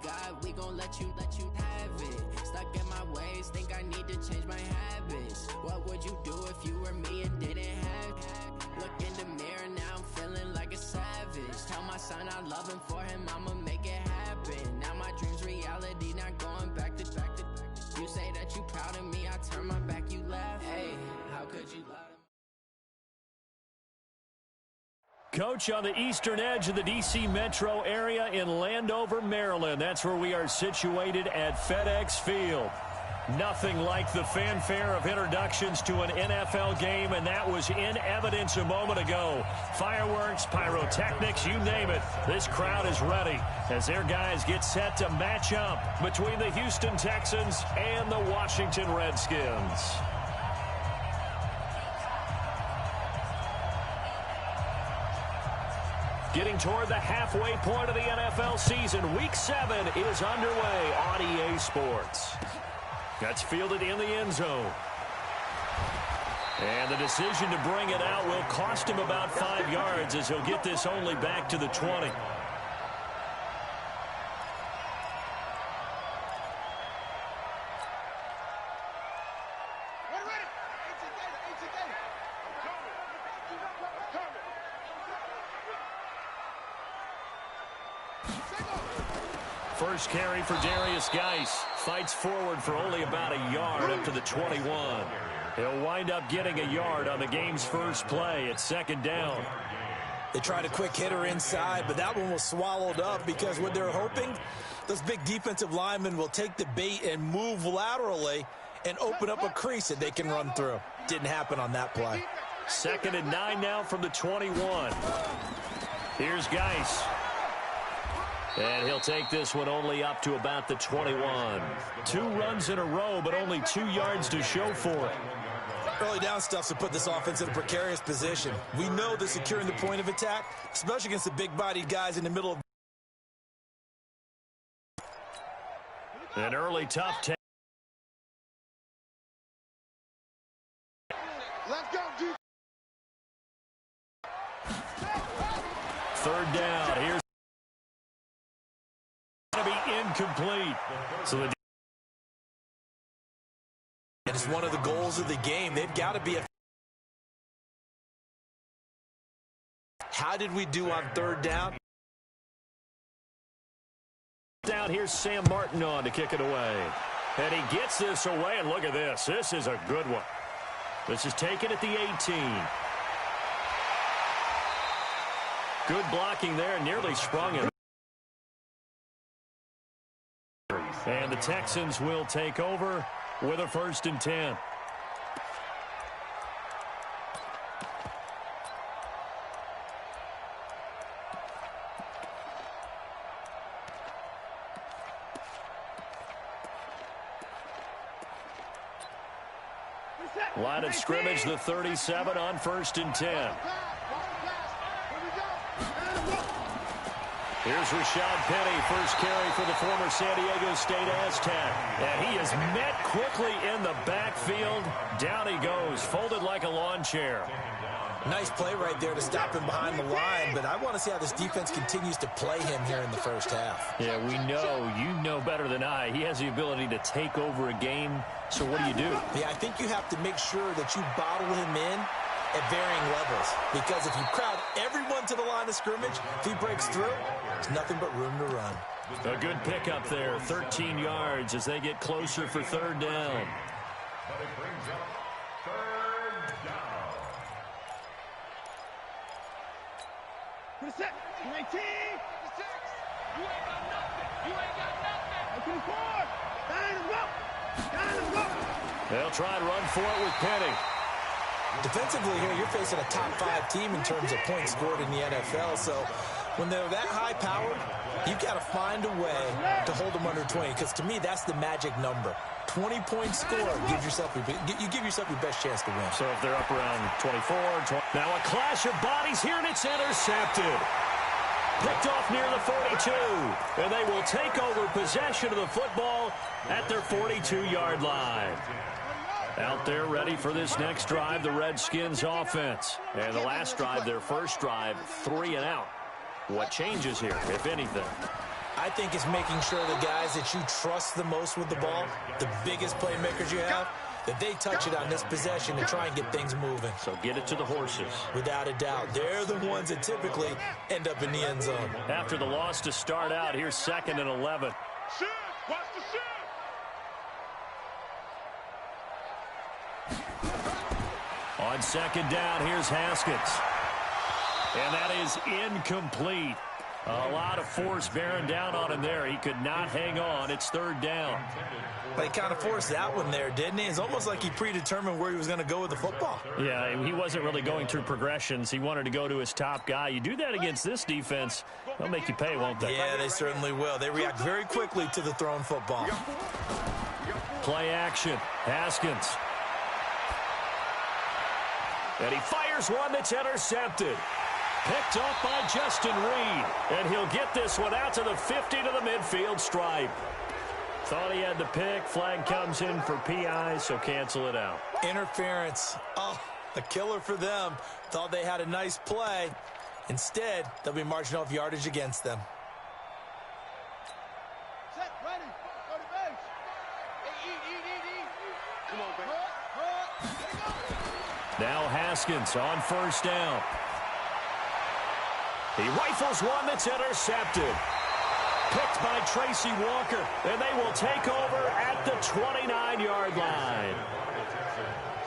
God, we gon' let you have it. Stuck in my ways, think I need to change my habits. What would you do if you were me and didn't have it? Look in the mirror, now I'm feeling like a savage. Tell my son I love him, for him I'ma make it happen. Now my dream's reality, not going back to. You say that you proud of me, I turn my back, you laugh. Hey, how could you lie? Coach, on the eastern edge of the D.C. metro area in Landover, Maryland. That's where we are situated at FedEx Field. Nothing like the fanfare of introductions to an NFL game, and that was in evidence a moment ago. Fireworks, pyrotechnics, you name it. This crowd is ready as their guys get set to match up between the Houston Texans and the Washington Redskins. Getting toward the halfway point of the NFL season, Week 7 is underway on EA Sports. That's fielded in the end zone. And the decision to bring it out will cost him about 5 yards as he'll get this only back to the 20. First carry for Darius Geis. Fights forward for only about a yard up to the 21. He'll wind up getting a yard on the game's first play at second down. They tried a quick hitter inside, but that one was swallowed up because what they're hoping, those big defensive linemen will take the bait and move laterally and open up a crease that they can run through. Didn't happen on that play. 2nd and 9 now from the 21. Here's Geis. And he'll take this one only up to about the 21. 2 runs in a row, but only 2 yards to show for it. Early down stuff to put this offense in a precarious position. We know they're securing the point of attack, especially against the big-bodied guys in the middle of. An early tough take. Let's go, dude. 3rd down. Here's going to be incomplete. So the and it's one of the goals of the game. They've got to be a. How did we do on 3rd down? Down here's Sam Martin on to kick it away. And he gets this away, and look at this. This is a good one. This is taken at the 18. Good blocking there, nearly sprung him. And the Texans will take over with a 1st and 10. Line of scrimmage, the 37 on 1st and 10. Here's Rashad Penny, first carry for the former San Diego State Aztec. And he is met quickly in the backfield. Down he goes, folded like a lawn chair. Nice play right there to stop him behind the line, but I want to see how this defense continues to play him here in the first half. Yeah, we know, you know better than I, he has the ability to take over a game. So what do? Yeah, I think you have to make sure that you bottle him in at varying levels, because if you crowd everyone to the line of scrimmage, if he breaks through, there's nothing but room to run. A good pickup there, 13 yards as they get closer for 3rd down. Set. 19. 6. You ain't got nothing. You ain't got nothing. 4. They'll try and run for it with Penny. Defensively here, you're facing a top-5 team in terms of points scored in the NFL. So when they're that high-powered, you've got to find a way to hold them under 20. Because to me, that's the magic number. 20-point score, you give yourself your best chance to win. So if they're up around 24, 20. Now a clash of bodies here, and it's intercepted. Picked off near the 42. And they will take over possession of the football at their 42-yard line. Out there ready for this next drive, the Redskins offense. And the last drive, their first drive, 3 and out. What changes here, if anything? I think it's making sure the guys that you trust the most with the ball, the biggest playmakers you have, that they touch it on this possession and try and get things moving. So get it to the horses. Without a doubt. They're the ones that typically end up in the end zone. After the loss to start out, here's 2nd and 11. Shoot! Watch the shoot! On 2nd down, here's Haskins. And that is incomplete. A lot of force bearing down on him there. He could not hang on. It's 3rd down. He kind of forced that one there, didn't he? It's almost like he predetermined where he was going to go with the football. Yeah, he wasn't really going through progressions. He wanted to go to his top guy. You do that against this defense, they'll make you pay, won't they? Yeah, they certainly will. They react very quickly to the thrown football. Play action. Haskins. And he fires one that's intercepted. Picked off by Justin Reed. And he'll get this one out to the 50 to the midfield stripe. Thought he had the pick. Flag comes in for PI, so cancel it out. Interference. Oh, a killer for them. Thought they had a nice play. Instead, they'll be marching off yardage against them. Set, ready. Go to base. Eat. Come on, baby. Now Haskins on 1st down. He rifles one that's intercepted. Picked by Tracy Walker, and they will take over at the 29-yard line.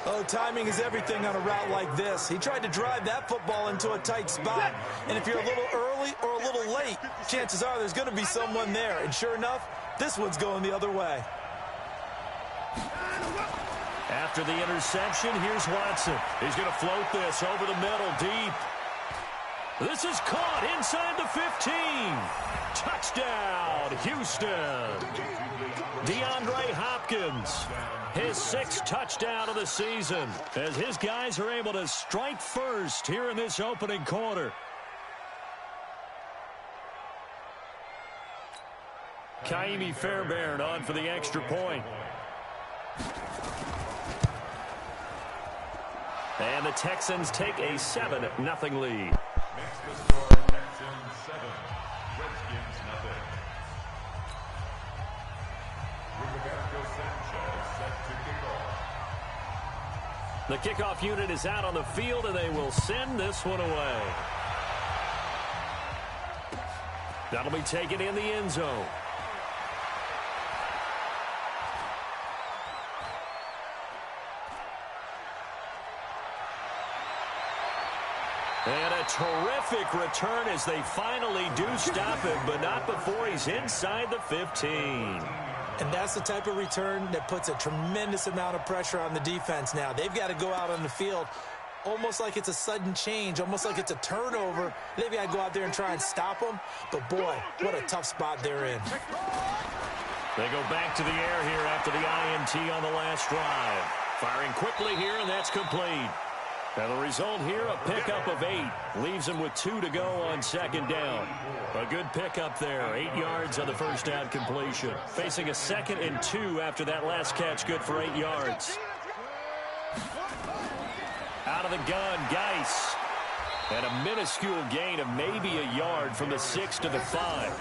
Oh, timing is everything on a route like this. He tried to drive that football into a tight spot, and if you're a little early or a little late, chances are there's going to be someone there. And sure enough, this one's going the other way. After the interception, here's Watson. He's going to float this over the middle deep. This is caught inside the 15. Touchdown, Houston. DeAndre Hopkins, his 6th touchdown of the season, as his guys are able to strike first here in this opening quarter. Kaimi Fairbairn on for the extra point. And the Texans take a 7-0 lead. The kickoff unit is out on the field, and they will send this one away. That'll be taken in the end zone. And a terrific return as they finally do stop him, but not before he's inside the 15. And that's the type of return that puts a tremendous amount of pressure on the defense now. They've got to go out on the field almost like it's a sudden change, almost like it's a turnover. They've got to go out there and try and stop them. But, boy, what a tough spot they're in. They go back to the air here after the INT on the last drive. Firing quickly here, and that's complete. And the result here, a pickup of 8. Leaves them with 2 to go on 2nd down. A good pickup there. 8 yards on the first down completion. Facing a 2nd and 2 after that last catch. Good for 8 yards. Out of the gun, Geis. And a minuscule gain of maybe a yard from the 6 to the 5.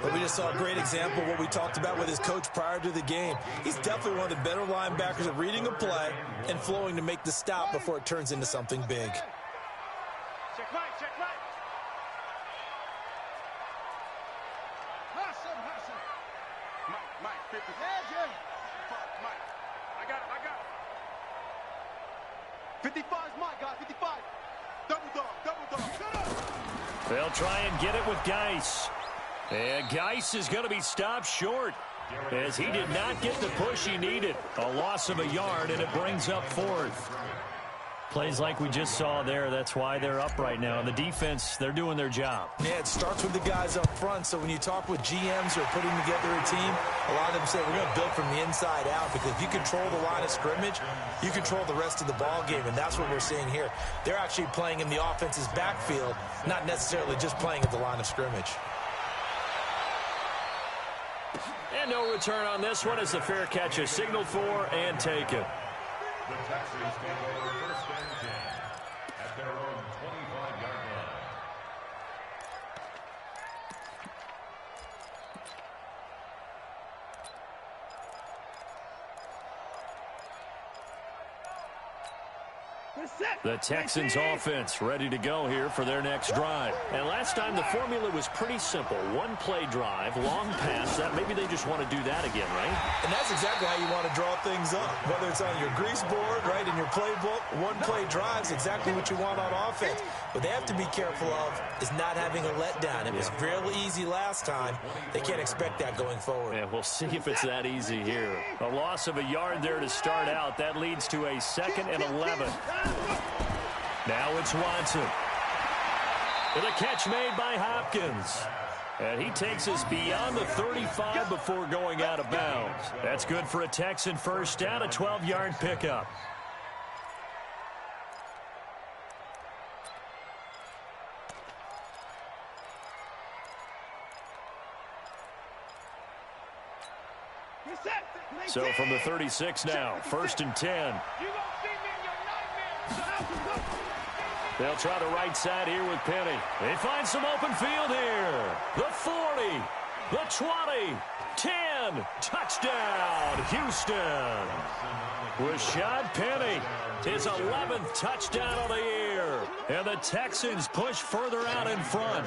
But we just saw a great example of what we talked about with his coach prior to the game. He's definitely one of the better linebackers at reading a play and flowing to make the stop before it turns into something big. Check right. Hustle. Mike, 50. Yeah. Mike, I got it. 55 is Mike, guys, 55. Double dog. Shut up. They'll try and get it with Geis. And Geis is going to be stopped short as he did not get the push he needed. A loss of a yard, and it brings up 4th. Plays like we just saw there. That's why they're up right now. The defense, they're doing their job. Yeah, it starts with the guys up front. So when you talk with GMs who are putting together a team, a lot of them say we're going to build from the inside out, because if you control the line of scrimmage, you control the rest of the ball game, and that's what we're seeing here. They're actually playing in the offense's backfield, not necessarily just playing at the line of scrimmage. And no return on this one as the fair catch is signaled for and taken. The Texans take over 1st and 10 at their own 25-yard line. The Texans offense ready to go here for their next drive. And last time the formula was pretty simple. One play drive, long pass. That maybe they just want to do that again, right? And that's exactly how you want to draw things up. Whether it's on your grease board, right, in your playbook, one play drive is exactly what you want on offense. What they have to be careful of is not having a letdown. It was real easy last time. They can't expect that going forward. Yeah, we'll see if it's that easy here. A loss of a yard there to start out. That leads to a 2nd and 11. Now it's Watson. With a catch made by Hopkins. And he takes us beyond the 35 before going out of bounds. That's good for a Texan first down, a 12-yard pickup. So from the 36 now, 1st and 10. They'll try the right side here with Penny. They find some open field here. The 40, the 20, 10, touchdown, Houston. Rashad Penny, his 11th touchdown of the year. And the Texans push further out in front.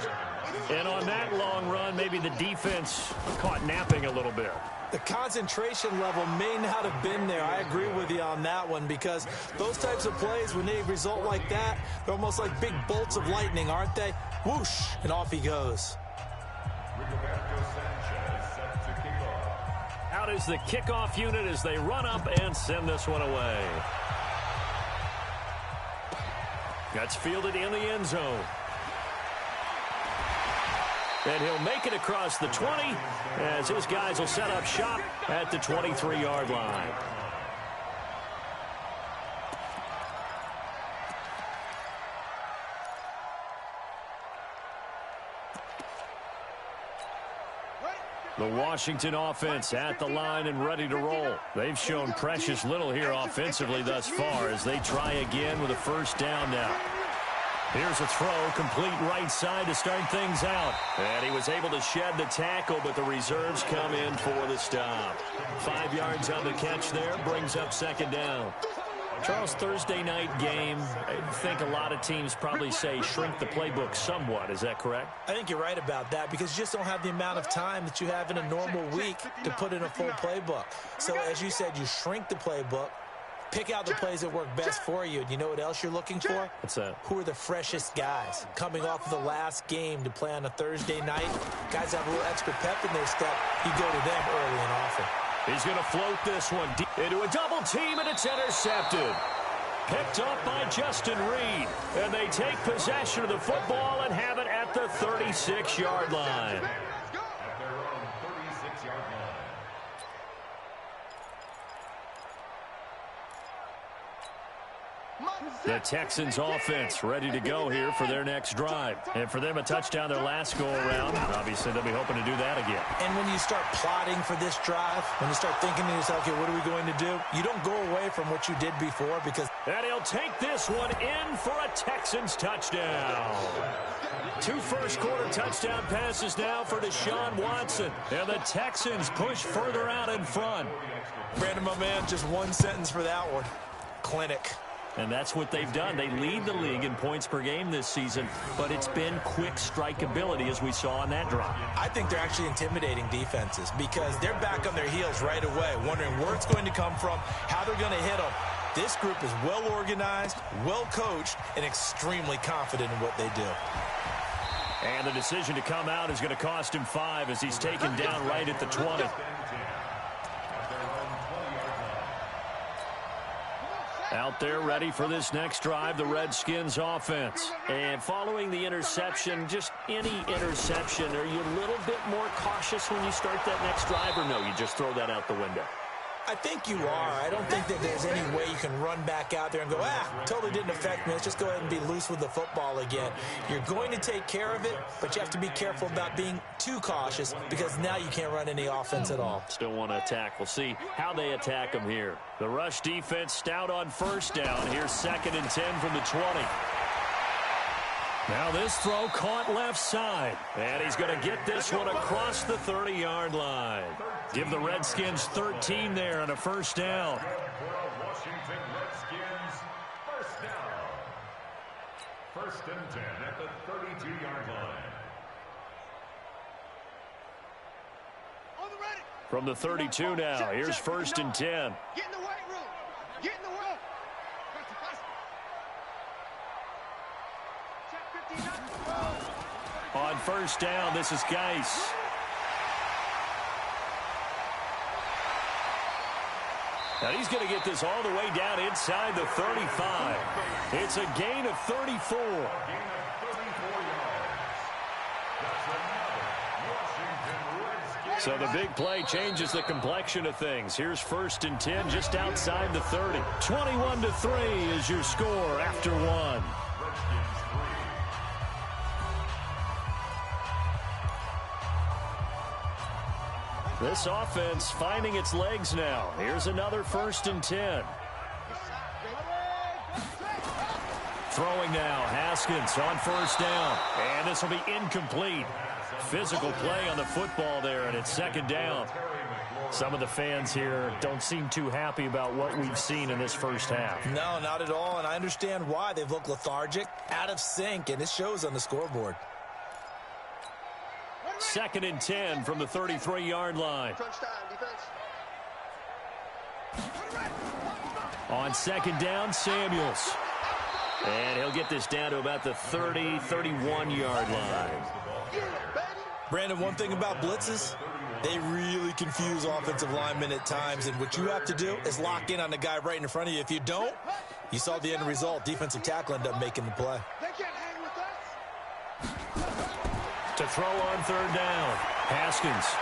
And on that long run, maybe the defense caught napping a little bit. The concentration level may not have been there. I agree with you on that one, because those types of plays, when they result like that, they're almost like big bolts of lightning, aren't they? Whoosh, and off he goes. Out is the kickoff unit as they run up and send this one away. That's fielded in the end zone. And he'll make it across the 20 as his guys will set up shop at the 23-yard line. The Washington offense at the line and ready to roll. They've shown precious little here offensively thus far as they try again with a first down now. Here's a throw, complete right side to start things out. And he was able to shed the tackle, but the reserves come in for the stop. 5 yards on the catch there, brings up 2nd down. Charles, Thursday night game, I think a lot of teams probably say shrink the playbook somewhat. Is that correct? I think you're right about that, because you just don't have the amount of time that you have in a normal week to put in a full playbook. So as you said, you shrink the playbook. Pick out the plays that work best for you. And you know what else you're looking for? What's that? Who are the freshest guys? Coming off of the last game to play on a Thursday night, guys have a little extra pep in their step. You go to them early and often. He's going to float this one deep into a double team, and it's intercepted. Picked up by Justin Reed. And they take possession of the football and have it at the 36-yard line. The Texans offense ready to go here for their next drive. And for them, a touchdown their last go-around. Obviously, they'll be hoping to do that again. And when you start plotting for this drive, when you start thinking to yourself, okay, what are we going to do? You don't go away from what you did before, because... And he'll take this one in for a Texans touchdown. 2 first-quarter touchdown passes now for Deshaun Watson. And the Texans push further out in front. Brandon, my man, just one sentence for that one. Clinic. And that's what they've done. They lead the league in points per game this season, but it's been quick strike ability as we saw on that drive. I think they're actually intimidating defenses, because they're back on their heels right away, wondering where it's going to come from, how they're going to hit them. This group is well organized, well coached, and extremely confident in what they do. And the decision to come out is going to cost him 5 as he's taken down right at the 20. Out there ready for this next drive, the Redskins offense. And following the interception, just any interception, are you a little bit more cautious when you start that next drive, or no, you just throw that out the window? I think you are. I don't think that there's any way you can run back out there and go, totally didn't affect me. Let's just go ahead and be loose with the football again. You're going to take care of it, but you have to be careful about being too cautious, because now you can't run any offense at all. Still want to attack. We'll see how they attack them here. The rush defense stout on first down. Here's 2nd and 10 from the 20. Now this throw caught left side. And he's going to get this one across the 30-yard line. Give the Redskins 13 there on a first down. Washington Redskins, first down. First and 10 at the 32-yard line. From the 32 now, here's first and 10. Get in the weight room. Get in the weight. On first down, this is Geis. Now he's going to get this all the way down inside the 35. It's a gain of 34. So the big play changes the complexion of things. Here's first and 10 just outside the 30. 21-3 is your score after one. This offense finding its legs now. Here's another first and 10. Throwing now, Haskins on first down. And this will be incomplete. Physical play on the football there, and it's second down. Some of the fans here don't seem too happy about what we've seen in this first half. No, not at all, and I understand why. They've looked lethargic, out of sync, and it shows on the scoreboard. Second and 10 from the 33-yard line. On second down, Samuels. And he'll get this down to about the 30, 31-yard line. Brandon, one thing about blitzes, they really confuse offensive linemen at times, and what you have to do is lock in on the guy right in front of you. If you don't, you saw the end result. Defensive tackle ended up making the play. They can't hang with us. To throw on third down, Haskins.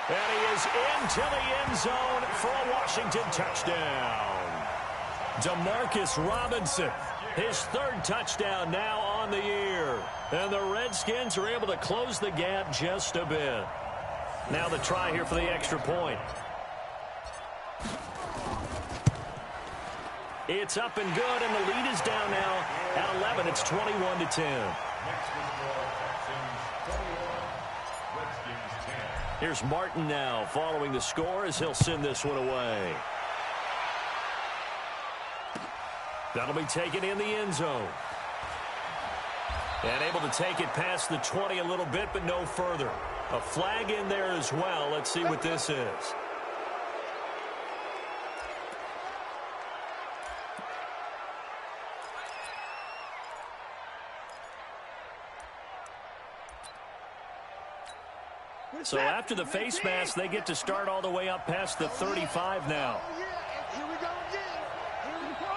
And he is into the end zone for a Washington touchdown. Demarcus Robinson, his third touchdown now on the year. And the Redskins are able to close the gap just a bit. Now the try here for the extra point. It's up and good, and the lead is down now at 11. It's 21-10. Here's Martin now following the score as he'll send this one away. That'll be taken in the end zone. And able to take it past the 20 a little bit, but no further. A flag in there as well. Let's see what this is. So after the face mask, they get to start all the way up past the 35 now. Here we go again. Here we go.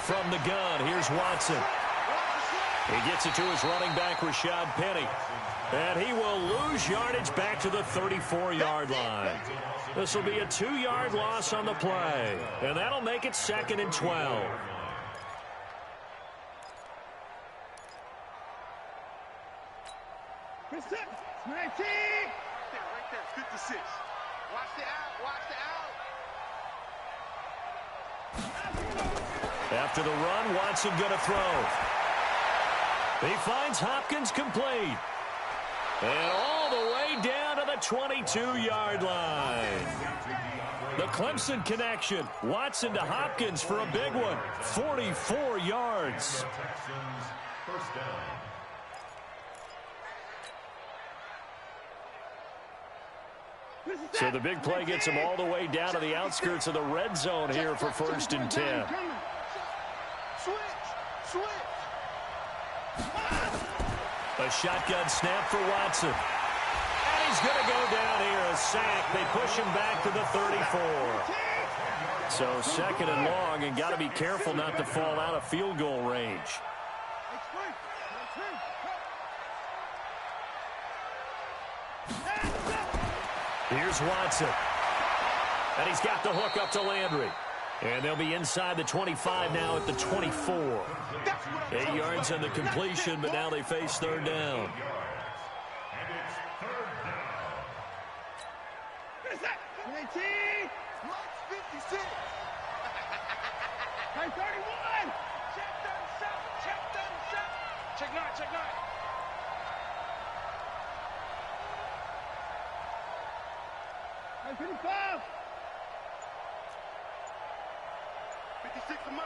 From the gun, here's Watson. He gets it to his running back, Rashad Penny. And he will lose yardage back to the 34-yard line. This will be a 2-yard loss on the play. And that'll make it second and 12. Right there, 56. Watch the out, watch the out. After the run, Watson going to throw. He finds Hopkins complete. And all the way down to the 22-yard line. The Clemson connection. Watson to Hopkins for a big one. 44 yards. First down. So the big play gets him all the way down to the outskirts of the red zone here for first and 10. A shotgun snap for Watson. And he's going to go down here, a sack. They push him back to the 34. So second and long, and got to be careful not to fall out of field goal range. Here's Watson. And he's got the hook up to Landry. And they'll be inside the 25 now at the 24. 8 yards on the completion, but now they face third down. Check 9, check 9. 56 is Mike.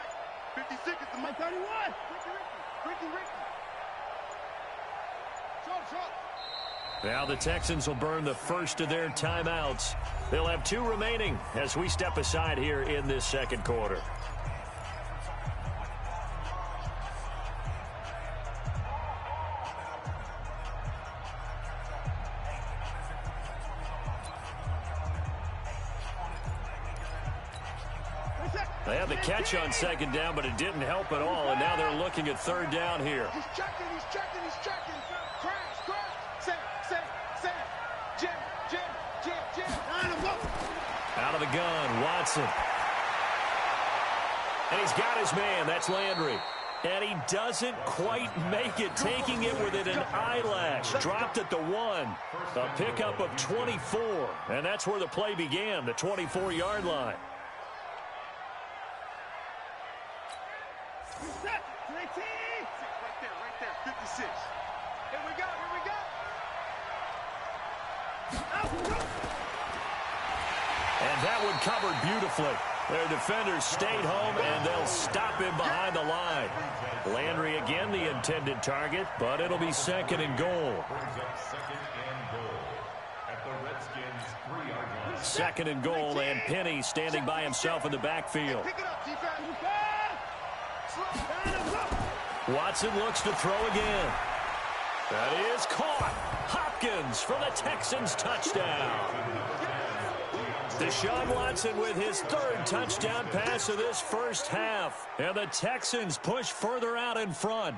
56 is the Mike. 31. Ricky. Short. Now the Texans will burn the first of their timeouts. They'll have 2 remaining as we step aside here in this second quarter. They had the catch on second down, but it didn't help at all, and now they're looking at third down here. He's checking. Crash. Sam. Jim. Out of the gun, Watson. And he's got his man. That's Landry. And he doesn't quite make it, taking it within an eyelash. Dropped at the 1. A pickup of 24. And that's where the play began, the 24-yard line. Set. 19. Right there. 56. Here we go. And that one covered beautifully. Their defenders stayed home, and they'll stop him behind the line. Landry again the intended target, but it'll be second and goal. Second and goal, and Penny standing by himself in the backfield. Pick it up, defense. Watson looks to throw again. That is caught. Hopkins for the Texans touchdown. Deshaun Watson with his 3rd touchdown pass of this first half. And the Texans push further out in front.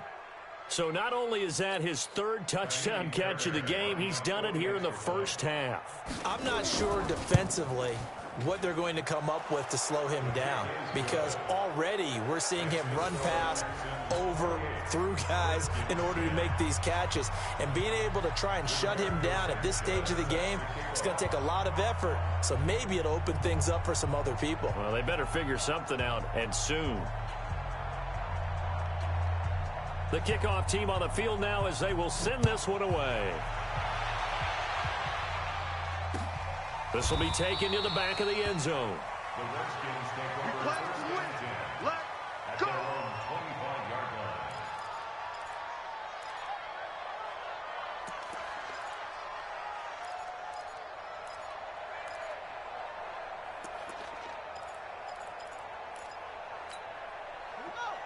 So not only is that his 3rd touchdown catch of the game, he's done it here in the first half. I'm not sure defensively what they're going to come up with to slow him down, because already we're seeing him run past, over, through guys in order to make these catches. And being able to try and shut him down at this stage of the game, it's going to take a lot of effort. So maybe it'll open things up for some other people. Well, they better figure something out, and soon. The kickoff team on the field now as they will send this one away. This will be taken to the back of the end zone. The Redskins take over first and 10 at their own 25-yard line.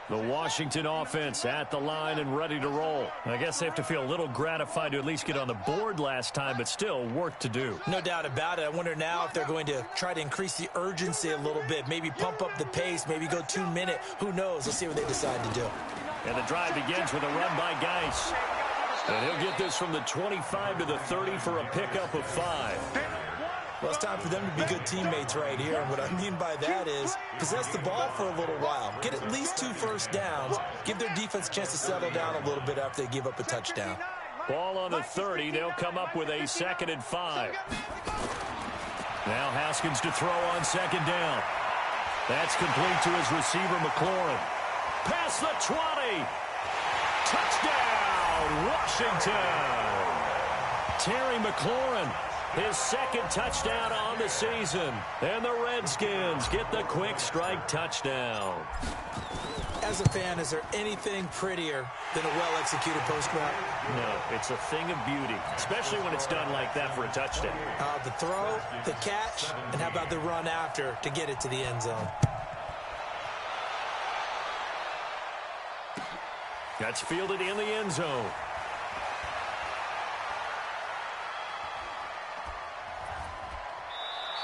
The Washington offense at the line and ready to roll. I guess they have to feel a little gratified to at least get on the board last time, but still work to do. No doubt about it. I wonder now if they're going to try to increase the urgency a little bit, maybe pump up the pace, maybe go 2-minute. Who knows? Let's see what they decide to do. And the drive begins with a run by Geis. And he'll get this from the 25 to the 30 for a pickup of 5. Well, it's time for them to be good teammates right here. And what I mean by that is possess the ball for a little while. Get at least 2 first downs. Give their defense a chance to settle down a little bit after they give up a touchdown. Ball on the 30. They'll come up with a 2nd and 5. Now Haskins to throw on 2nd down. That's complete to his receiver, McLaurin. Past the 20. Touchdown, Washington. Terry McLaurin. His 2nd touchdown on the season. And the Redskins get the quick strike touchdown. As a fan, is there anything prettier than a well-executed post route? No, it's a thing of beauty, especially when it's done like that for a touchdown. The throw, the catch, and how about the run after to get it to the end zone? That's fielded in the end zone.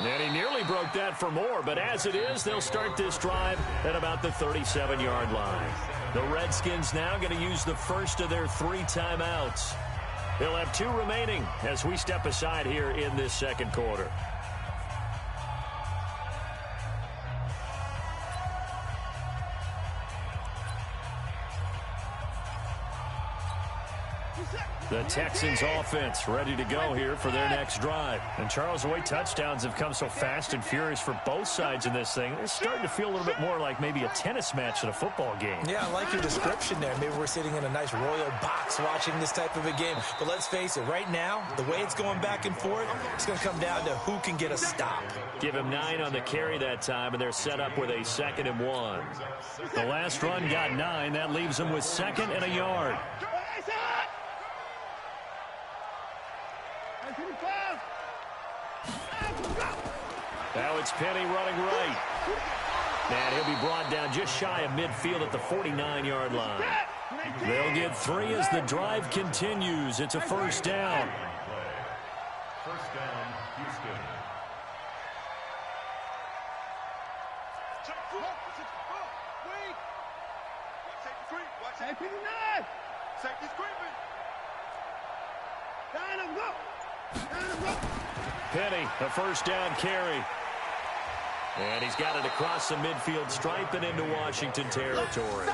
And he nearly broke that for more, but as it is, they'll start this drive at about the 37-yard line. The Redskins now going to use the first of their 3 timeouts. They'll have 2 remaining as we step aside here in this second quarter. The Texans offense ready to go here for their next drive. And Charles, the way touchdowns have come so fast and furious for both sides in this thing, it's starting to feel a little bit more like maybe a tennis match in a football game. Yeah, I like your description there. Maybe we're sitting in a nice royal box watching this type of a game. But let's face it, right now, the way it's going back and forth, it's going to come down to who can get a stop. Give him 9 on the carry that time, and they're set up with a 2nd and 1. The last run got 9. That leaves them with 2nd and a yard. Now it's Penny running right. And he'll be brought down just shy of midfield at the 49-yard line. They'll get 3 as the drive continues. It's a first down. First down, Houston. Penny, a first down carry. And he's got it across the midfield stripe and into Washington territory.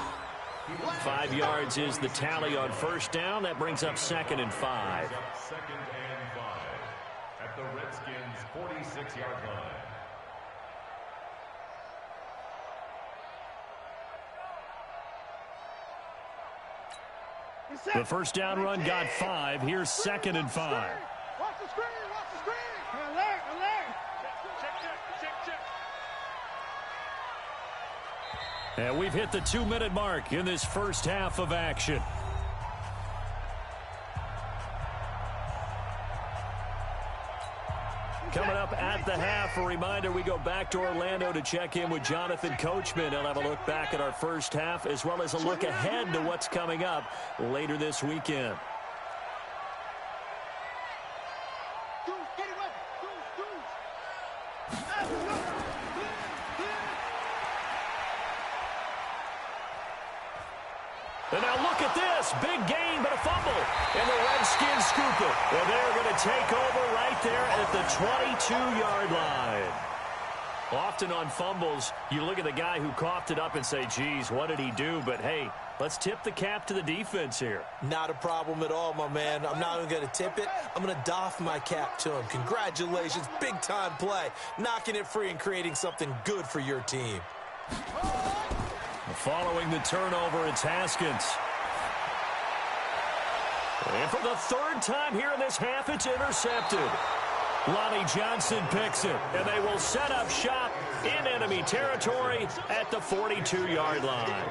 5 yards is the tally on first down. That brings up 2nd and 5. 2nd and 5 at the Redskins' 46-yard line. The first down run got 5. Here's 2nd and 5. Watch the screen, watch the screen. Alert, alert. Check. And we've hit the 2-minute mark in this first half of action. Coming up at the half, a reminder, we go back to Orlando to check in with Jonathan Coachman. He'll have a look back at our first half as well as a look ahead to what's coming up later this weekend. And now look at this. Big gain, but a fumble. And the Redskins scoop it. Well, they're going to take over right there at the 22-yard line. Often on fumbles, you look at the guy who coughed it up and say, geez, what did he do? But, hey, let's tip the cap to the defense here. Not a problem at all, my man. I'm not even going to tip it. I'm going to doff my cap to him. Congratulations. Big-time play. Knocking it free and creating something good for your team. Following the turnover, it's Haskins. And for the 3rd time here in this half, it's intercepted. Lonnie Johnson picks it, and they will set up shop in enemy territory at the 42-yard line.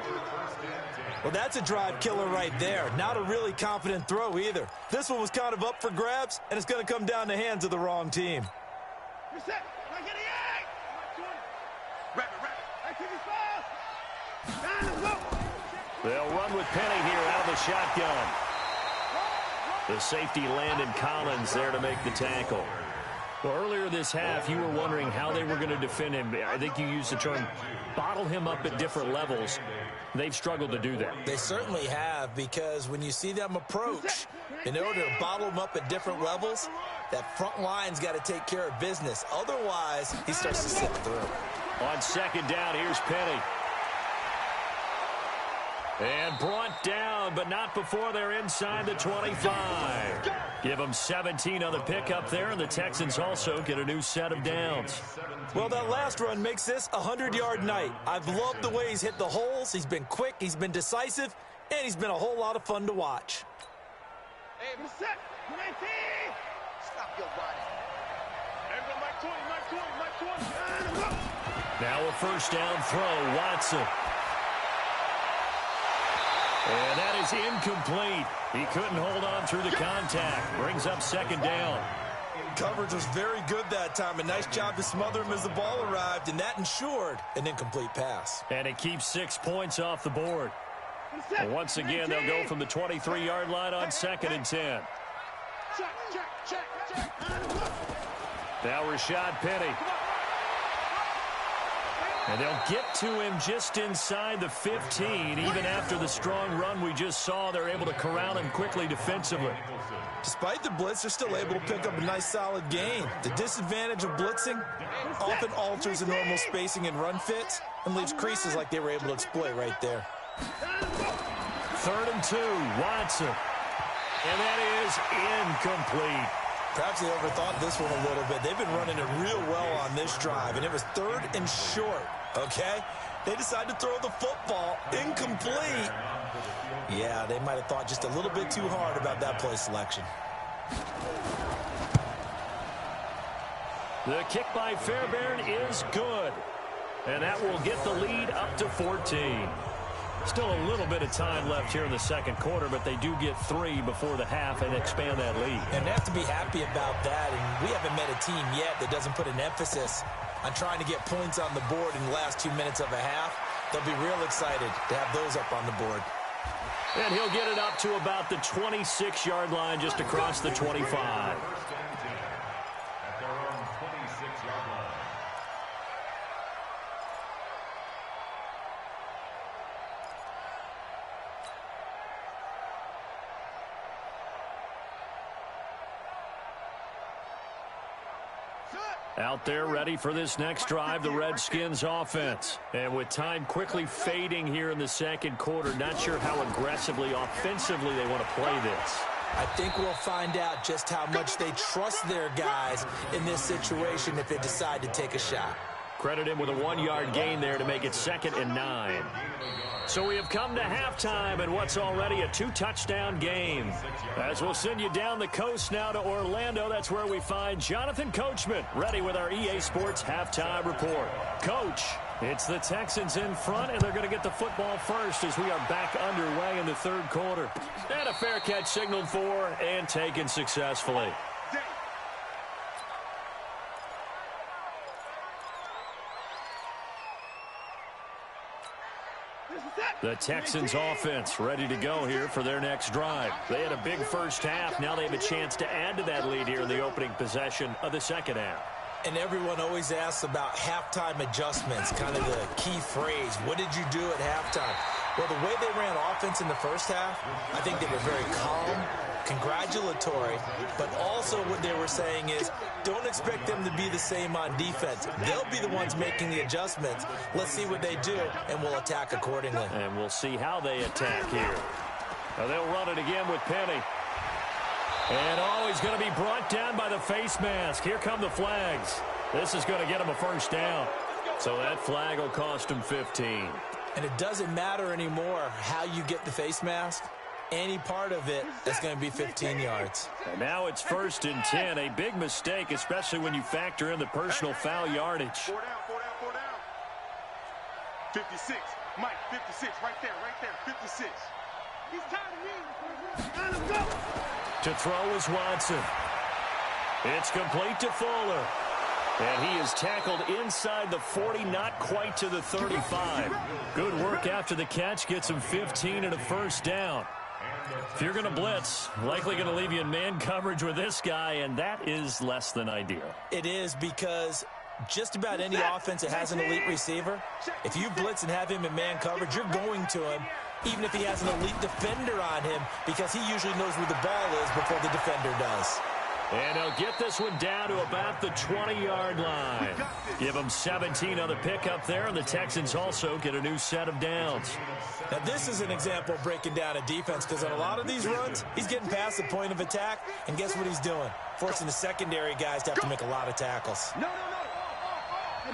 Well, that's a drive killer right there. Not a really confident throw either. This one was kind of up for grabs, and it's going to come down the hands of the wrong team. Reset. They'll run with Penny here out of the shotgun. The safety Landon Collins there to make the tackle. Well, earlier this half, you were wondering how they were going to defend him. I think you used the term bottle him up at different levels. They've struggled to do that. They certainly have, because when you see them approach, in order to bottle them up at different levels, that front line's got to take care of business. Otherwise, he starts to slip through. On 2nd down, here's Penny. And brought down, but not before they're inside the 25. Give them 17 on the pickup there, and the Texans also get a new set of downs. Well, that last run makes this a 100-yard night. I've loved the way he's hit the holes. He's been quick, he's been decisive, and he's been a whole lot of fun to watch. Hey, reset. 19. Stop your body. Everyone, Mike 20. Now a first down throw, Watson. And that is incomplete. He couldn't hold on through the contact. Brings up 2nd down. Coverage was very good that time. A nice job to smother him as the ball arrived, and that ensured an incomplete pass. And it keeps 6 points off the board. And once again, they'll go from the 23-yard line on 2nd and 10. Now Rashad Penny. And they'll get to him just inside the 15. Even after the strong run we just saw, they're able to corral him quickly defensively. Despite the blitz, they're still able to pick up a nice solid gain. The disadvantage of blitzing often alters the normal spacing and run fits and leaves creases like they were able to exploit right there. 3rd and 2, Watson. And that is incomplete. Perhaps they overthought this one a little bit. They've been running it real well on this drive, and it was 3rd and short, okay? They decided to throw the football incomplete. Yeah, they might have thought just a little bit too hard about that play selection. The kick by Fairbairn is good. And that will get the lead up to 14. Still a little bit of time left here in the second quarter, but they do get 3 before the half and expand that lead. And they have to be happy about that. And we haven't met a team yet that doesn't put an emphasis on trying to get points on the board in the last 2 minutes of a half. They'll be real excited to have those up on the board. And he'll get it up to about the 26-yard line, just across the 25. At their own 26-yard line. Out there ready for this next drive, the Redskins offense. And with time quickly fading here in the second quarter, not sure how aggressively, offensively they want to play this. I think we'll find out just how much they trust their guys in this situation if they decide to take a shot. Credit him with a 1-yard gain there to make it 2nd and 9. So we have come to halftime in what's already a 2-touchdown game. As we'll send you down the coast now to Orlando, that's where we find Jonathan Coachman, ready with our EA Sports Halftime Report. Coach, it's the Texans in front, and they're going to get the football first as we are back underway in the third quarter. And a fair catch signaled for and taken successfully. The Texans offense ready to go here for their next drive. They had a big first half. Now they have a chance to add to that lead here in the opening possession of the second half. And everyone always asks about halftime adjustments, kind of the key phrase. What did you do at halftime? Well, the way they ran offense in the first half, I think they were very calm, congratulatory, but also what they were saying is, don't expect them to be the same on defense. They'll be the ones making the adjustments. Let's see what they do, and we'll attack accordingly. And we'll see how they attack here. Now they'll run it again with Penny. And he's going to be brought down by the face mask. Here come the flags. This is going to get him a first down. So that flag will cost him 15. And it doesn't matter anymore how you get the face mask. Any part of it is going to be 15 yards. And now it's 1st and 10. A big mistake, especially when you factor in the personal foul yardage. 4 down. 56. Mike, 56. Right there. 56. He's tired of me. Let him go. To throw is Watson. It's complete to Fuller. And he is tackled inside the 40, not quite to the 35. Good work after the catch. Gets him 15 and a first down. If you're going to blitz, likely going to leave you in man coverage with this guy, and that is less than ideal. It is, because just about any offense that has an elite receiver, if you blitz and have him in man coverage, you're going to him, even if he has an elite defender on him, because he usually knows where the ball is before the defender does. And he'll get this one down to about the 20-yard line. Give him 17 on the pickup there, and the Texans also get a new set of downs. Now, this is an example of breaking down a defense, because on a lot of these runs, he's getting past the point of attack, and guess what he's doing? Forcing the secondary guys to have to make a lot of tackles. No. Hey,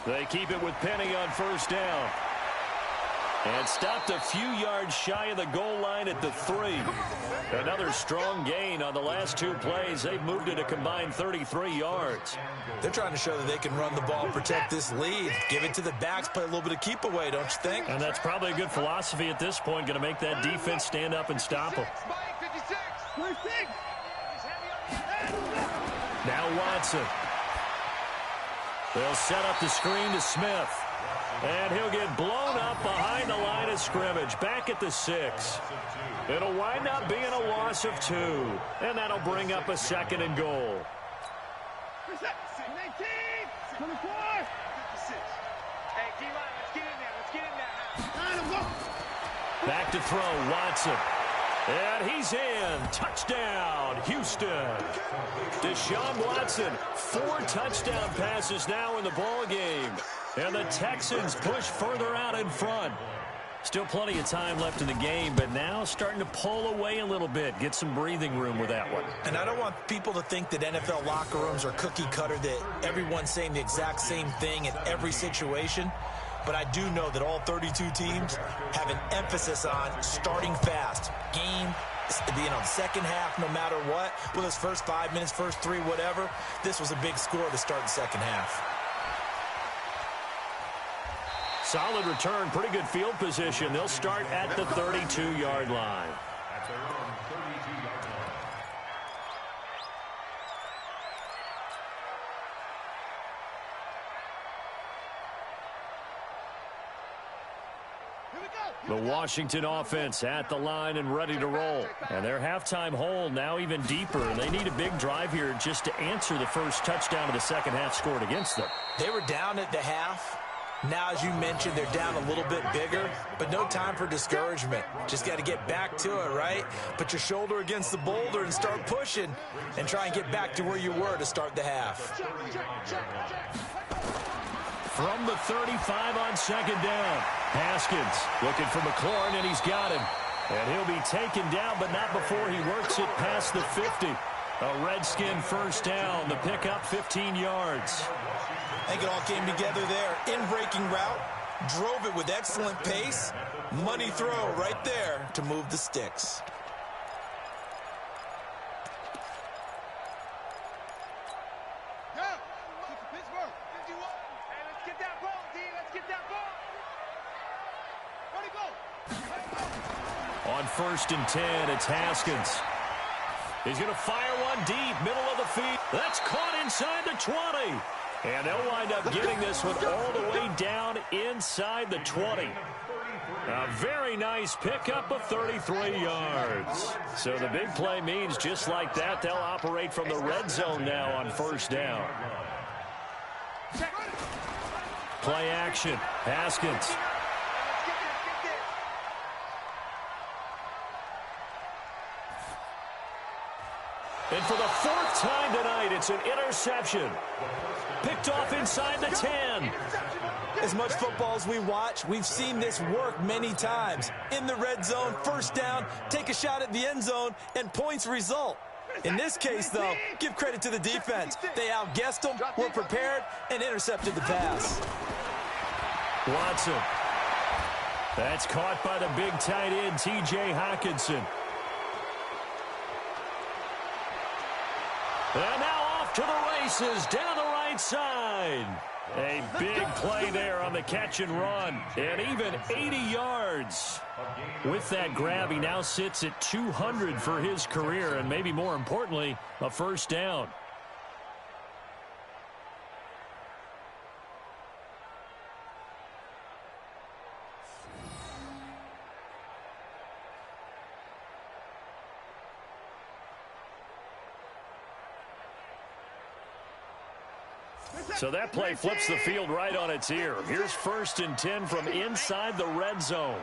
24. They keep it with Penny on first down. And stopped a few yards shy of the goal line at the 3. Another strong gain on the last 2 plays. They've moved it a combined 33 yards. They're trying to show that they can run the ball, protect this lead. Give it to the backs, play a little bit of keep away, don't you think? And that's probably a good philosophy at this point, going to make that defense stand up and stop them. 56. 26. Now Watson. They'll set up the screen to Smith. And he'll get blown up behind the line of scrimmage, back at the 6. It'll wind up being a loss of 2. And that'll bring up a 2nd and goal. 19. 24. 56. Hey, D-line, let's get in there. Let him go. Back to throw, Watson. And he's in. Touchdown, Houston. Deshaun Watson, 4 touchdown passes now in the ball game. And the Texans push further out in front. Still plenty of time left in the game, but now starting to pull away a little bit. Get some breathing room with that one. And I don't want people to think that NFL locker rooms are cookie cutter, that everyone's saying the exact same thing in every situation. But I do know that all 32 teams have an emphasis on starting fast. Game, second half, no matter what. Whether it's first 5 minutes, first 3, whatever. This was a big score to start the second half. Solid return, pretty good field position. They'll start at the 32-yard line. At their own 32-yard line. The Washington offense at the line and ready to roll. And their halftime hole now even deeper. And they need a big drive here just to answer the first touchdown of the second half scored against them. They were down at the half. Now, as you mentioned, they're down a little bit bigger, but no time for discouragement. Just got to get back to it, right? Put your shoulder against the boulder and start pushing and try and get back to where you were to start the half. From the 35 on second down, Haskins looking for McLaurin, and he's got him. And he'll be taken down, but not before he works it past the 50. A Redskin first down, the pickup 15 yards. I think it all came together there. In-breaking route, drove it with excellent pace. Money throw right there to move the sticks. Pittsburgh, 51. Hey, let's get that ball, D. Let's get that ball. Where'd it go? On first and 10, it's Haskins. He's going to fire one deep, middle of the field. That's caught inside the 20. And they'll wind up getting this one all the way down inside the 20. A very nice pickup of 33 yards. So the big play means just like that, they'll operate from the red zone now on first down. Play action. Haskins. And for the 4th time tonight, it's an interception. Picked off inside the 10. As much football as we watch, we've seen this work many times. In the red zone, first down, take a shot at the end zone, and points result. In this case, though, give credit to the defense. They outguessed them, were prepared, and intercepted the pass. Watson. That's caught by the big tight end, T.J. Hockenson. And now off to the races down the right side. A big play there on the catch and run. And even 80 yards. With that grab, he now sits at 200 for his career. And maybe more importantly, a first down. So that play flips the field right on its ear. Here's first and 10 from inside the red zone.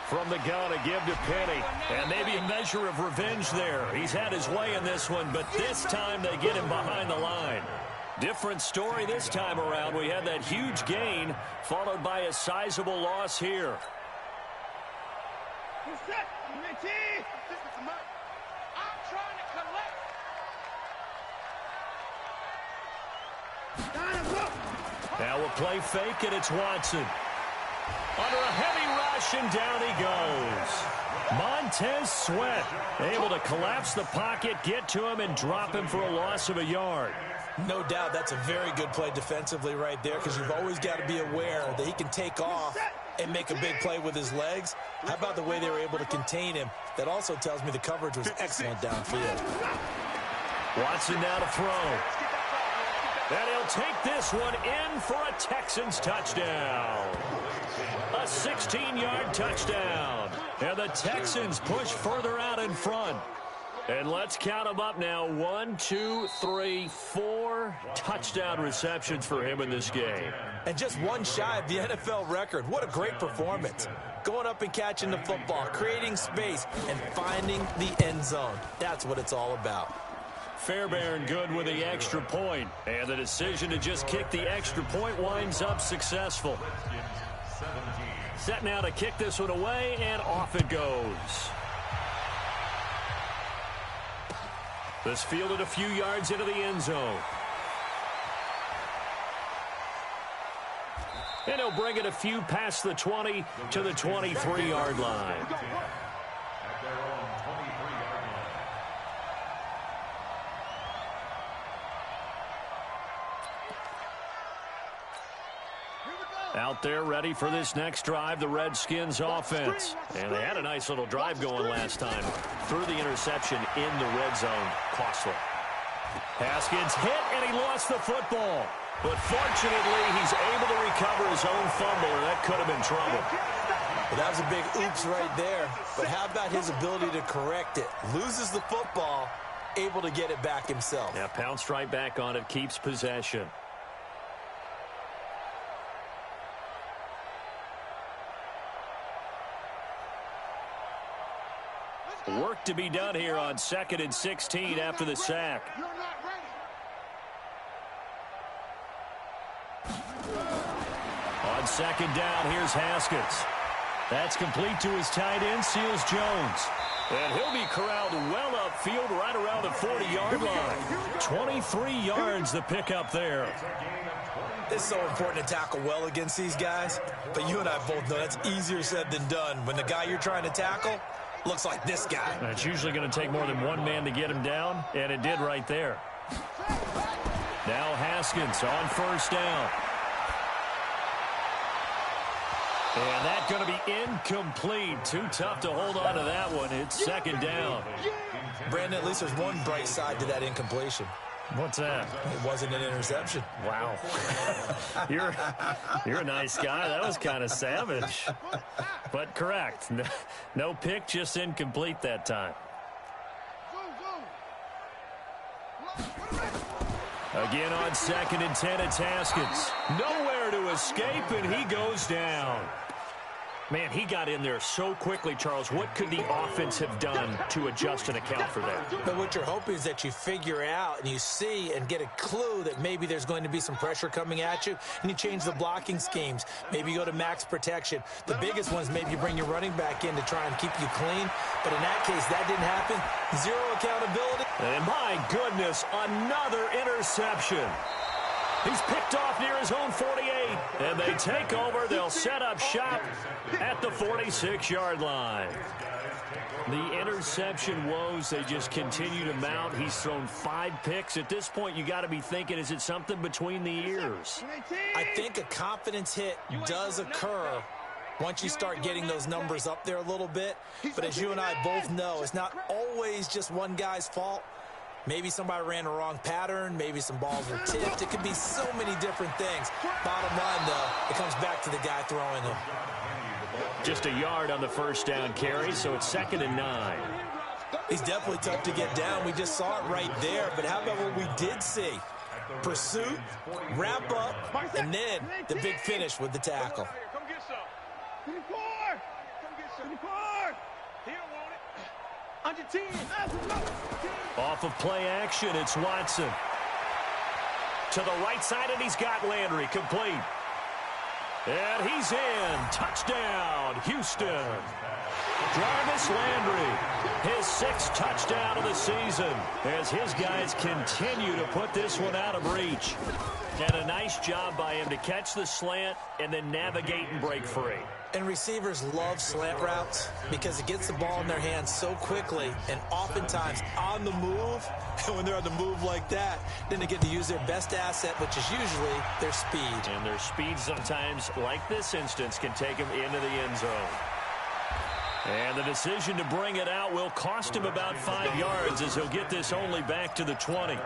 From the gun, a give to Penny. And maybe a measure of revenge there. He's had his way in this one, but this time they get him behind the line. Different story this time around. We had that huge gain, followed by a sizable loss here. I'm trying to collect. Now a play fake, and it's Watson. Under a heavy rush, and down he goes. Montez Sweat able to collapse the pocket, get to him, and drop him for a loss of a yard. No doubt that's a very good play defensively right there, because you've always got to be aware that he can take off and make a big play with his legs. How about the way they were able to contain him? That also tells me the coverage was excellent downfield. Watson now to throw. And he'll take this one in for a Texans touchdown. A 16-yard touchdown. And the Texans push further out in front. And let's count them up now. 1, 2, 3, 4 touchdown receptions for him in this game. And just one shy of the NFL record. What a great performance. Going up and catching the football, creating space, and finding the end zone. That's what it's all about. Fairbairn good with the extra point. And the decision to just kick the extra point winds up successful. Set now to kick this one away, and off it goes. This fielded a few yards into the end zone. And he'll bring it a few past the 20 to the 23-yard line. At their own 23-yard line. Out there ready for this next drive, the Redskins offense. And they had a nice little drive going last time. Threw the interception in the red zone. Costly. Haskins hit, and he lost the football. But fortunately, he's able to recover his own fumble, or that could have been trouble. Well, that was a big oops right there. But how about his ability to correct it? Loses the football, able to get it back himself. Yeah, pounced right back on it, keeps possession. Work to be done here on 2nd and 16 after the sack. You're not ready. On 2nd down, here's Haskins. That's complete to his tight end, Seals Jones. And he'll be corralled well upfield right around the 40-yard line. 23 yards the pickup there. It's so important to tackle well against these guys. But you and I both know that's easier said than done. When the guy you're trying to tackle looks like this guy. It's usually going to take more than one man to get him down, and it did right there. Now Haskins on 1st down. And that's going to be incomplete. Too tough to hold on to that one. It's 2nd down. Brandon, at least there's one bright side to that incompletion. What's that? It wasn't an interception. Wow. You're a nice guy. That was kind of savage. But correct. No pick, just incomplete that time. Again on 2nd and 10, it's Haskins. Nowhere to escape, and he goes down. Man, he got in there so quickly, Charles. What could the offense have done to adjust and account for that? But what you're hoping is that you figure out and you see and get a clue that maybe there's going to be some pressure coming at you, and you change the blocking schemes. Maybe you go to max protection. The biggest one is maybe you bring your running back in to try and keep you clean. But in that case, that didn't happen. Zero accountability. And my goodness, another interception. He's picked off near his own 48, and they take over. They'll set up shop at the 46-yard line. The interception woes, they just continue to mount. He's thrown 5 picks. At this point, you got to be thinking, is it something between the ears? I think a confidence hit does occur once you start getting those numbers up there a little bit. But as you and I both know, it's not always just one guy's fault. Maybe somebody ran a wrong pattern. Maybe some balls were tipped. It could be so many different things. Bottom line, though, it comes back to the guy throwing them. Just a yard on the 1st down carry, so it's 2nd and 9. He's definitely tough to get down. We just saw it right there. But how about what we did see? Pursuit, wrap up, and then the big finish with the tackle. Come get some. 24. Come get some. 24. He don't want it. Under 10. Off of play action, it's Watson. To the right side, and he's got Landry complete. And he's in. Touchdown, Houston. Jarvis Landry, his 6th touchdown of the season, as his guys continue to put this one out of reach. And a nice job by him to catch the slant and then navigate and break free. And receivers love slant routes because it gets the ball in their hands so quickly and oftentimes on the move. And when they're on the move like that, then they get to use their best asset, which is usually their speed. And their speed sometimes, like this instance, can take them into the end zone. And the decision to bring it out will cost him about 5 yards as he'll get this only back to the 20. Let's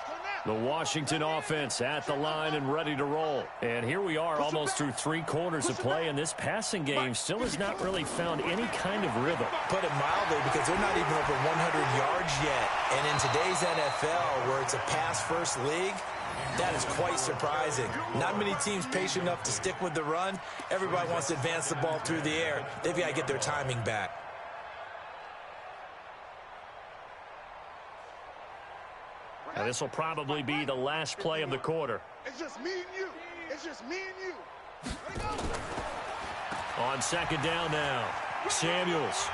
go now. The Washington offense at the line and ready to roll. And here we are almost through 3 quarters of play, and this passing game still has not really found any kind of rhythm. Put it mildly, because they're not even over 100 yards yet. And in today's NFL, where it's a pass-first league, that is quite surprising. Not many teams patient enough to stick with the run. Everybody wants to advance the ball through the air. They've got to get their timing back. Now, this will probably be the last play of the quarter. It's just me and you. It's just me and you. On second down now, Samuels.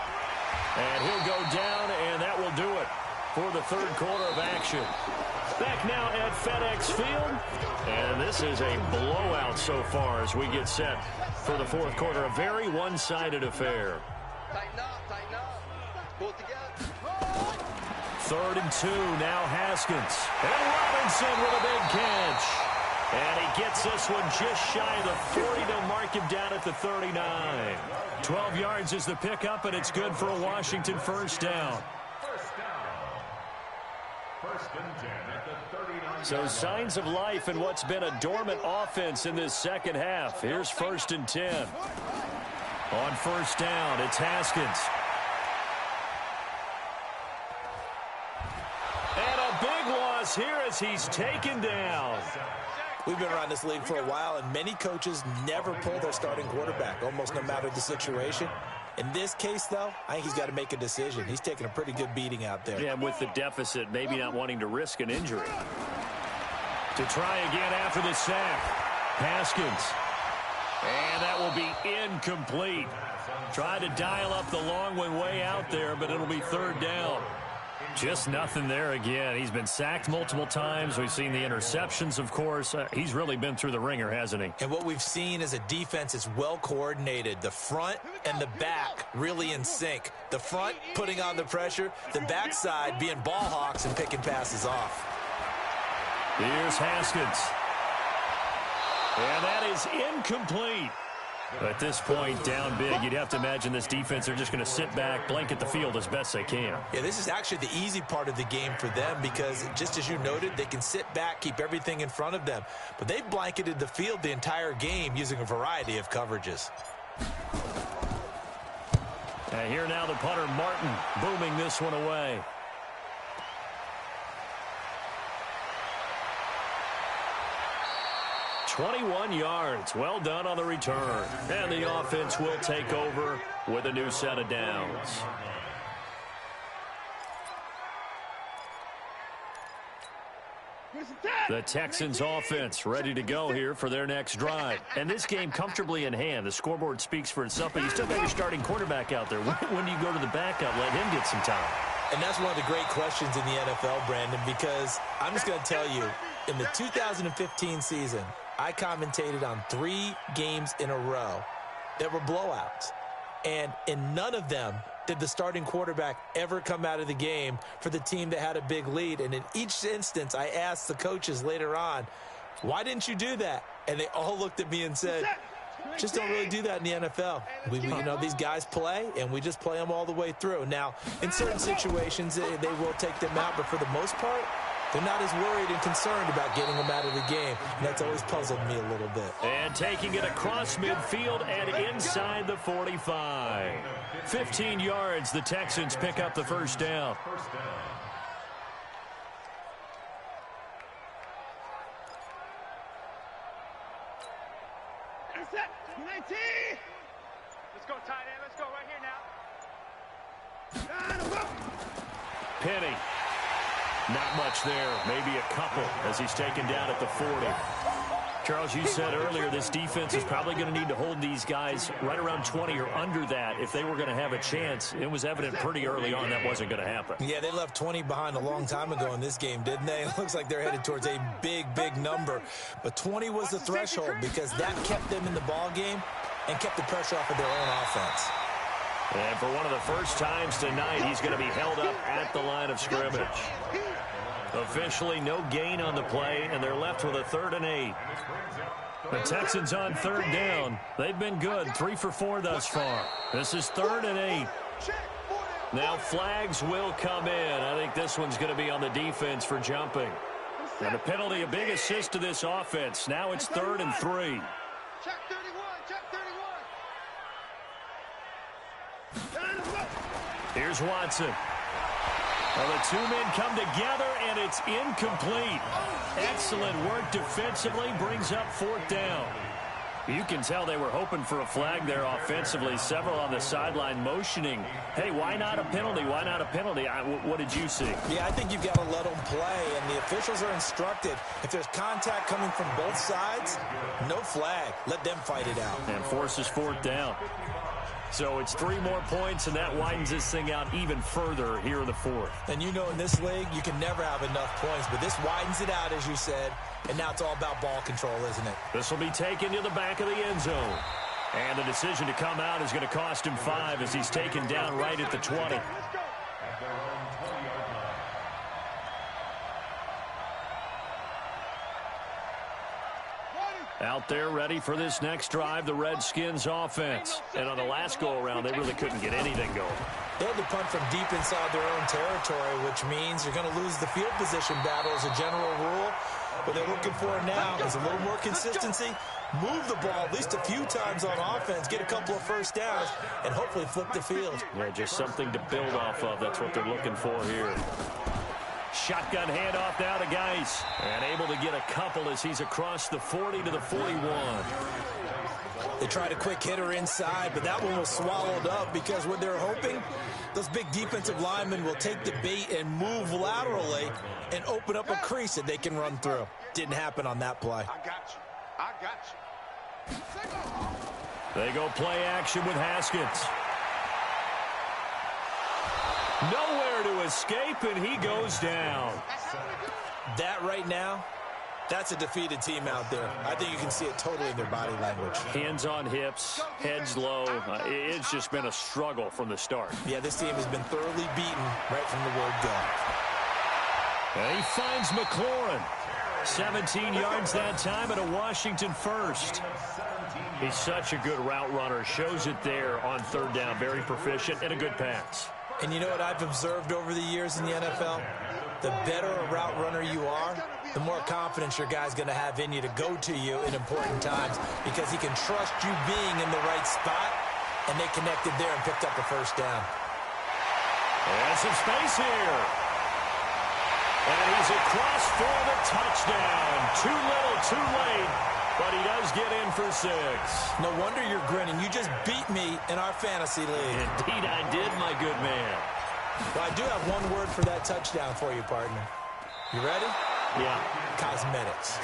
And he'll go down, and that will do it for the third quarter of action. Back now at FedEx Field. And this is a blowout so far as we get set for the fourth quarter. A very one-sided affair. Tighten up, pull it together. 3rd and 2, now Haskins. And Robinson with a big catch. And he gets this one just shy of the 40. They'll mark him down at the 39. 12 yards is the pickup, and it's good for a Washington first down. First and 10 at the 39. So signs of life in what's been a dormant offense in this second half. Here's 1st and 10. On first down, it's Haskins. And a big loss here as he's taken down. We've been around this league for a while, and many coaches never pull their starting quarterback, almost no matter the situation. In this case, though, I think he's got to make a decision. He's taking a pretty good beating out there. Yeah, with the deficit, maybe not wanting to risk an injury. To try again after the sack, Haskins. And that will be incomplete. Tried to dial up the long one way out there, but it'll be 3rd down. Just nothing there again. He's been sacked multiple times. We've seen the interceptions, of course. He's really been through the ringer, hasn't he? And what we've seen is a defense is well coordinated. The front and the back really in sync. The front putting on the pressure, the backside being ball hawks and picking passes off. Here's Haskins. And that is incomplete. At this point, down big, you'd have to imagine this defense are just going to sit back, blanket the field as best they can. Yeah, this is actually the easy part of the game for them because, just as you noted, they can sit back, keep everything in front of them. But they've blanketed the field the entire game using a variety of coverages. And here now the punter, Martin, booming this one away. "21 yards. Well done on the return. And the offense will take over with a new set of downs. The Texans offense ready to go here for their next drive. And this game comfortably in hand. The scoreboard speaks for itself, but you still got your starting quarterback out there. When do you go to the backup? Let him get some time. And that's one of the great questions in the NFL, Brandon, because I'm just going to tell you, in the 2015 season, I commentated on 3 games in a row that were blowouts. And in none of them did the starting quarterback ever come out of the game for the team that had a big lead. And in each instance, I asked the coaches later on, why didn't you do that? And they all looked at me and said, just don't really do that in the NFL. We you know, these guys play, and we just play them all the way through. Now, in certain situations, they will take them out, but for the most part, they're not as worried and concerned about getting them out of the game. And that's always puzzled me a little bit. And taking it across midfield and inside the 45. 15 yards, the Texans pick up the first down. Let's go, tight end. Let's go right here now. Penny. Not much there. Maybe a couple as he's taken down at the 40. Charles, you said earlier this defense is probably going to need to hold these guys right around 20 or under that if they were going to have a chance. It was evident pretty early on that wasn't going to happen. Yeah, they left 20 behind a long time ago in this game, didn't they? It looks like they're headed towards a big, big number. But 20 was the threshold because that kept them in the ball game and kept the pressure off of their own offense. And for one of the first times tonight, he's going to be held up at the line of scrimmage. Officially no gain on the play, and they're left with a 3rd and 8. The Texans on 3rd down. They've been good, 3 for 4 thus far. This is 3rd and 8. Now flags will come in. I think this one's going to be on the defense for jumping. And a penalty, a big assist to this offense. Now it's 3rd and 3. Check 31, check 31. Here's Watson. Well, the two men come together, and it's incomplete. Excellent work defensively, brings up 4th down. You can tell they were hoping for a flag there offensively. Several on the sideline motioning, hey, why not a penalty? Why not a penalty? What did you see? Yeah, I think you've got to let them play, and the officials are instructed. If there's contact coming from both sides, no flag. Let them fight it out. And forces 4th down. So it's 3 more points, and that widens this thing out even further here in the 4th. And you know in this league, you can never have enough points, but this widens it out, as you said, and now it's all about ball control, isn't it? This will be taken to the back of the end zone. And the decision to come out is going to cost him 5 as he's taken down right at the 20. At their own 20-yard line. Out there ready for this next drive, the Redskins offense. And on the last go-around, they really couldn't get anything going. They had to punt from deep inside their own territory, which means you're going to lose the field position battle as a general rule. What they're looking for now is a little more consistency, move the ball at least a few times on offense, get a couple of first downs, and hopefully flip the field. Yeah, just something to build off of. That's what they're looking for here. Shotgun handoff now to Geis. And able to get a couple as he's across the 40 to the 41. They tried a quick hitter inside, but that one was swallowed up because what they're hoping, those big defensive linemen will take the bait and move laterally and open up a crease that they can run through. Didn't happen on that play. I got you. I got you. They go play action with Haskins. Nowhere to escape, and he goes down. That right now, that's a defeated team out there. I think you can see it totally in their body language. Hands on hips, heads low. It's just been a struggle from the start. Yeah, this team has been thoroughly beaten right from the word go. And he finds McLaurin. 17 yards that time and a Washington first. He's such a good route runner. Shows it there on 3rd down. Very proficient and a good pass. And you know what I've observed over the years in the NFL? The better a route runner you are, the more confidence your guy's going to have in you to go to you in important times because he can trust you being in the right spot, and they connected there and picked up a first down. And some space here. And he's across for the touchdown. Too little, too late, but he does get in for 6. No wonder you're grinning. You just beat me in our fantasy league. Indeed I did, my good man. Well, I do have one word for that touchdown for you, partner. You ready? Yeah. Cosmetics.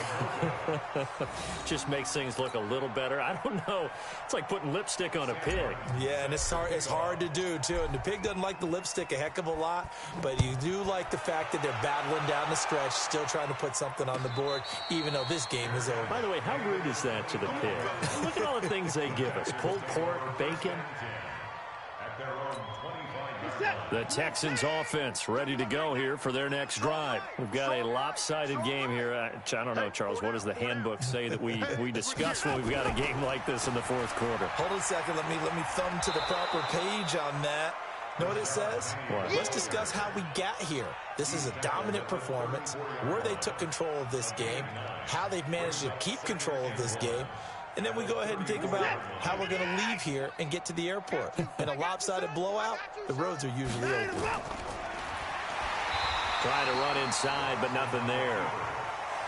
Just makes things look a little better. I don't know. It's like putting lipstick on a pig. Yeah, and it's hard to do, too. And the pig doesn't like the lipstick a heck of a lot, but you do like the fact that they're battling down the stretch, still trying to put something on the board, even though this game is over. By the way, how rude is that to the pig? Look at all the things they give us. Pulled pork, bacon. At their own 25-yard line. The Texans offense ready to go here for their next drive. We've got a lopsided game here. I don't know, Charles, what does the handbook say that we discuss when we've got a game like this in the 4th quarter? Hold on a second. Let me thumb to the proper page on that. Know what it says? What? Let's discuss how we got here. This is a dominant performance, where they took control of this game, how they've managed to keep control of this game, and then we go ahead and think about how we're going to leave here and get to the airport. In a lopsided blowout, the roads are usually open. Trying to run inside, but nothing there.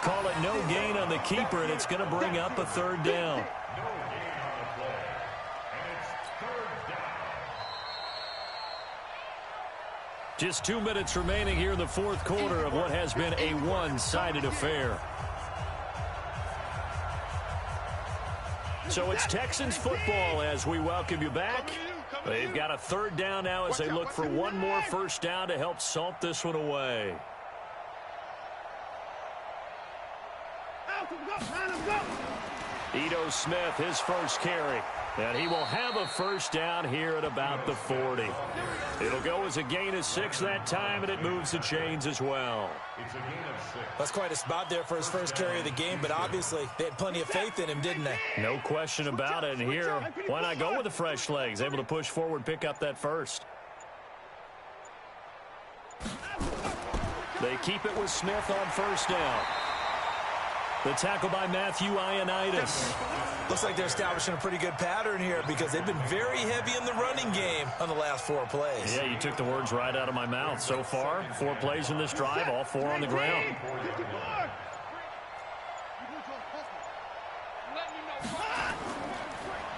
Call it no gain on the keeper, and it's going to bring up a 3rd down. No gain on the play. And it's 3rd down. Just 2 minutes remaining here in the 4th quarter of what has been a one-sided affair. So it's Texans football as we welcome you back. They've got a 3rd down now as they look for one more first down to help salt this one away. Ito Smith, his first carry. And he will have a first down here at about the 40. It'll go as a gain of 6 that time, and it moves the chains as well. It's a gain of 6. That's quite a spot there for his first carry of the game, but obviously they had plenty of faith in him, didn't they? No question about it. And here, why not go with the fresh legs? Able to push forward, pick up that first. They keep it with Smith on first down. The tackle by Matthew Ioannidis. Looks like they're establishing a pretty good pattern here because they've been very heavy in the running game on the last 4 plays. Yeah, you took the words right out of my mouth. So far, 4 plays in this drive, all 4 on the ground.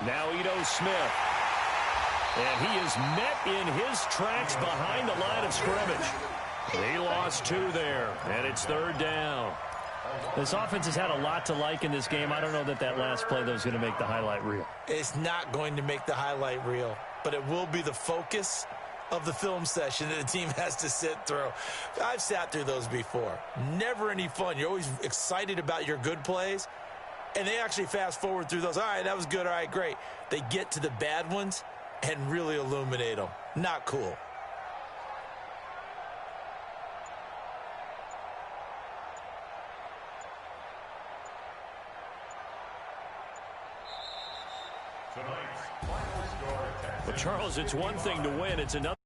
Now Ito Smith. And he is met in his tracks behind the line of scrimmage. He lost 2 there, and it's 3rd down. This offense has had a lot to like in this game. I don't know that last play, though, is going to make the highlight reel. It's not going to make the highlight reel, but it will be the focus of the film session that the team has to sit through. I've sat through those before. Never any fun. You're always excited about your good plays, and they actually fast forward through those. All right, that was good. All right, great. They get to the bad ones and really illuminate them. Not cool. But Charles, it's one thing to win. It's another.